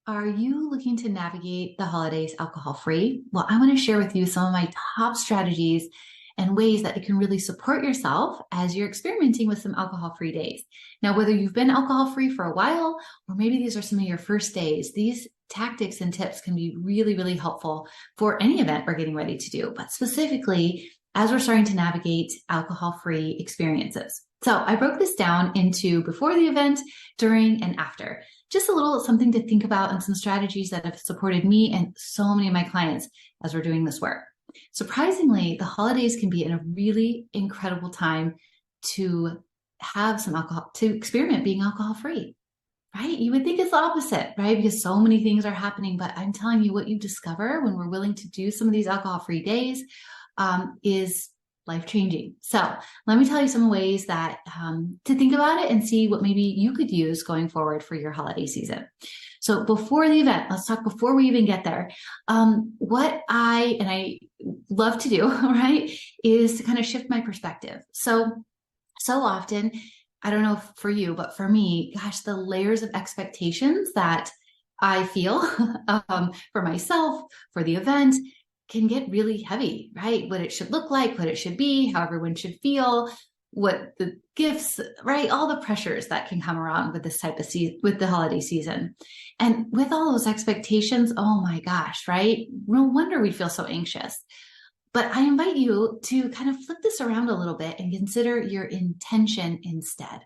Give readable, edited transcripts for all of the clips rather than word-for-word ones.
Are you looking to navigate the holidays alcohol free? Well, I want to share with you some of my top strategies and ways that you can really support yourself as you're experimenting with some alcohol free days. Now, whether you've been alcohol free for a while, or maybe these are some of your first days, these tactics and tips can be really, really helpful for any event we're getting ready to do, but specifically as we're starting to navigate alcohol free experiences. So I broke this down into before the event, during, and after. Just a little something to think about and some strategies that have supported me and so many of my clients as we're doing this work. Surprisingly, the holidays can be a really incredible time to have some alcohol, to experiment being alcohol free, right? You would think it's the opposite, right? Because so many things are happening, but I'm telling you, what you discover when we're willing to do some of these alcohol free days is life-changing. So let me tell you some ways that to think about it and see what maybe you could use going forward for your holiday season. So before the event, let's talk before we even get there. What I love to do, right, is to kind of shift my perspective. So often, I don't know for you, but for me, gosh, the layers of expectations that I feel for myself, for the event, can get really heavy, right? What it should look like, what it should be, how everyone should feel, what the gifts, right? All the pressures that can come around with this type of with the holiday season. And with all those expectations, oh my gosh, right? No wonder we feel so anxious. But I invite you to kind of flip this around a little bit and consider your intention instead.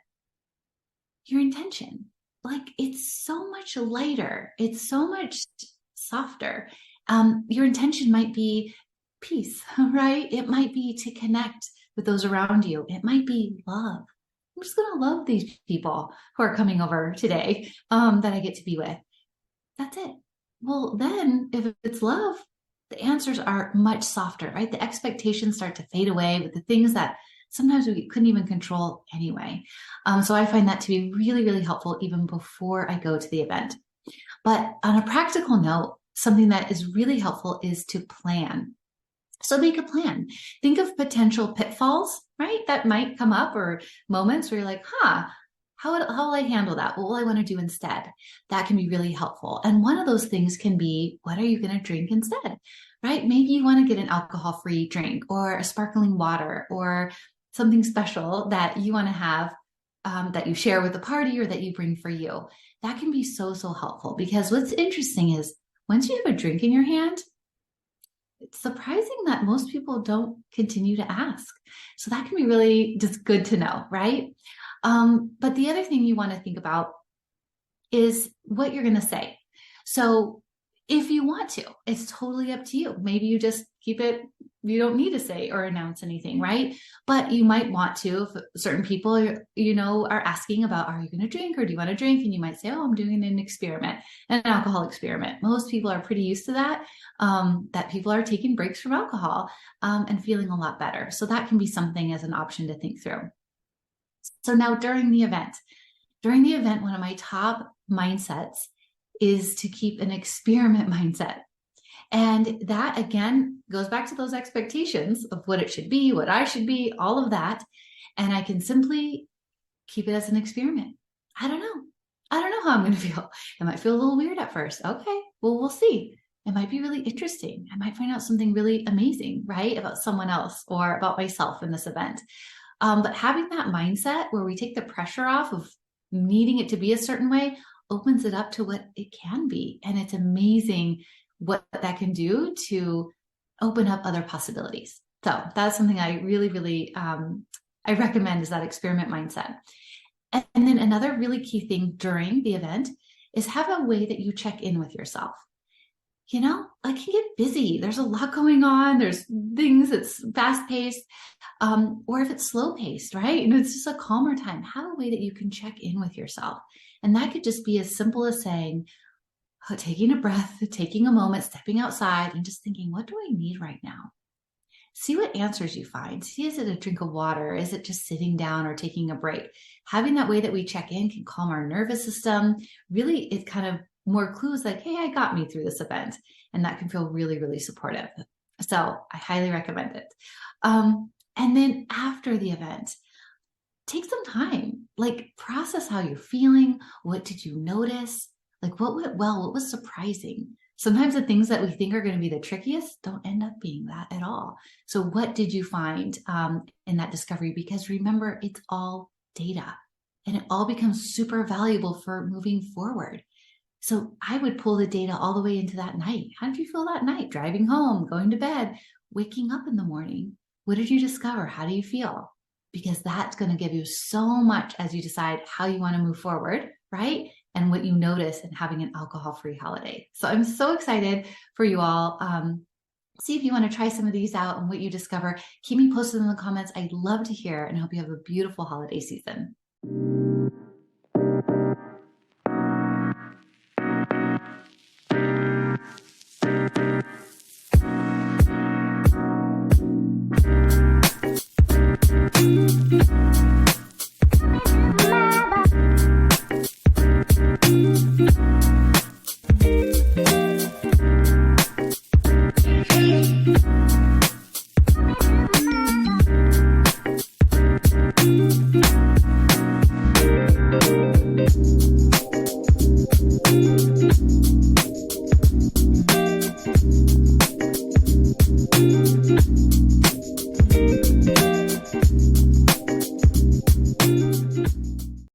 Your intention, like it's so much lighter. It's so much softer. Your intention might be peace, right? It might be to connect with those around you. It might be love. I'm just going to love these people who are coming over today that I get to be with. That's it. Well, then if it's love, the answers are much softer, right? The expectations start to fade away with the things that sometimes we couldn't even control anyway. So I find that to be really, really helpful even before I go to the event. But on a practical note, something that is really helpful is to plan. So make a plan. Think of potential pitfalls, right? That might come up, or moments where you're like, how will I handle that? What will I want to do instead? That can be really helpful. And one of those things can be, what are you going to drink instead, right? Maybe you want to get an alcohol-free drink or a sparkling water or something special that you want to have that you share with the party or that you bring for you. That can be so, so helpful, because what's interesting is once you have a drink in your hand, it's surprising that most people don't continue to ask. So that can be really just good to know, right? But the other thing you want to think about is what you're going to say. So if you want to, it's totally up to you. Maybe you just keep it, you don't need to say or announce anything, right? But you might want to, if certain people, are asking about, are you going to drink or do you want to drink? And you might say, oh, I'm doing an experiment, an alcohol experiment. Most people are pretty used to that, that people are taking breaks from alcohol and feeling a lot better. So that can be something as an option to think through. So now during the event, one of my top mindsets is to keep an experiment mindset. And that, again, goes back to those expectations of what it should be, what I should be, all of that. And I can simply keep it as an experiment. I don't know how I'm going to feel. It might feel a little weird at first. Okay, well, we'll see. It might be really interesting. I might find out something really amazing, right, about someone else or about myself in this event. But having that mindset where we take the pressure off of needing it to be a certain way opens it up to what it can be. And it's amazing what that can do to open up other possibilities. So that's something I really, really, I recommend, is that experiment mindset. And then another really key thing during the event is have a way that you check in with yourself. I can get busy. There's a lot going on. There's things that's fast paced, or if it's slow paced, right? And it's just a calmer time. Have a way that you can check in with yourself. And that could just be as simple as saying, taking a breath, taking a moment, stepping outside and just thinking, what do I need right now? See what answers you find. See, is it a drink of water? Is it just sitting down or taking a break? Having that way that we check in can calm our nervous system. Really, it kind of more clues like, hey, I got me through this event. And that can feel really, really supportive. So I highly recommend it. And then after the event, take some time, like process how you're feeling. What did you notice? Like what went well? What was surprising? Sometimes the things that we think are going to be the trickiest don't end up being that at all. So, what did you find in that discovery? Because remember, it's all data and it all becomes super valuable for moving forward. So, I would pull the data all the way into that night. How did you feel that night? Driving home, going to bed, waking up in the morning? What did you discover? How do you feel? Because that's going to give you so much as you decide how you want to move forward, right? And what you notice in having an alcohol-free holiday. So I'm so excited for you all. See if you want to try some of these out and what you discover. Keep me posted in the comments. I'd love to hear and hope you have a beautiful holiday season.